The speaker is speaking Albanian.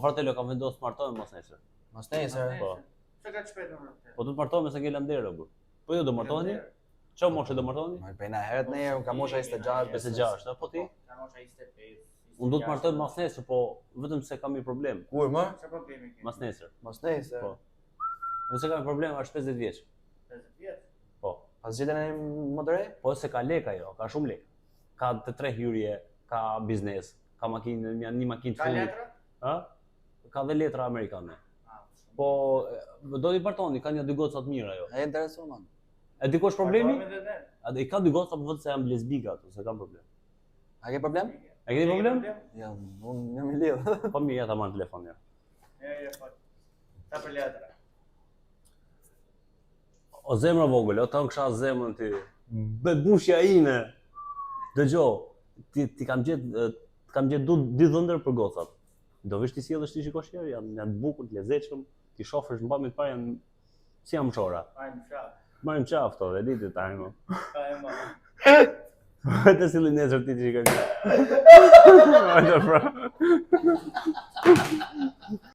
Fratello kam vendosur të martohem mos nesër. Mos nesër. Po. Se ka shpejt më. Po do të martohem se ke lamderë bur. Po ju do martoheni? Çfarë moshe do martoheni? Më pena herët ne unë kam mosha 26, 56, po ti? Ka mosha 25. Unë do të martohem mas nesër, po vetëm se kam një problem. Kur më? Çfarë problemi ke? Mas nesër. Mos nesër. Po. Nëse kam problem është 50 vjeç. 50 vjet. Po. Pas gjithën e më të re? Po se ka lek ajo, ka shumë lek. Ka të 3 hyrje, ka biznes, ka makinë, një makinë të Ka fundit. letra? Ë? Ka dhe letra amerikane. Ah, Po do t'i martoni, ka një dy goca të mira ajo. E intereson man. E dikosh problemi? Martohemi dhe ne. A i ka dy goca po vetë se jam lesbika ato, se kam problem. A ke problem? A keni problem? Jo, unë jam i lidh. Po mirë, ja ta marr telefonin. Jo, po. Ta për letra. O zemra vogël, o ton kisha zemrën ti. Bebushja ime. Dëgjoj, ti kam gjet dy dhëndër për gocat. Do vesh ti sjellësh ti shikosh herë, janë të bukur, të lezetshëm, ti shohësh mbamit parë janë si jam shora. Hajde fjalë. Marrim qafto, e ditë tani më. Ka e më. Të sillin nesër ti shikoj. Hajde pra.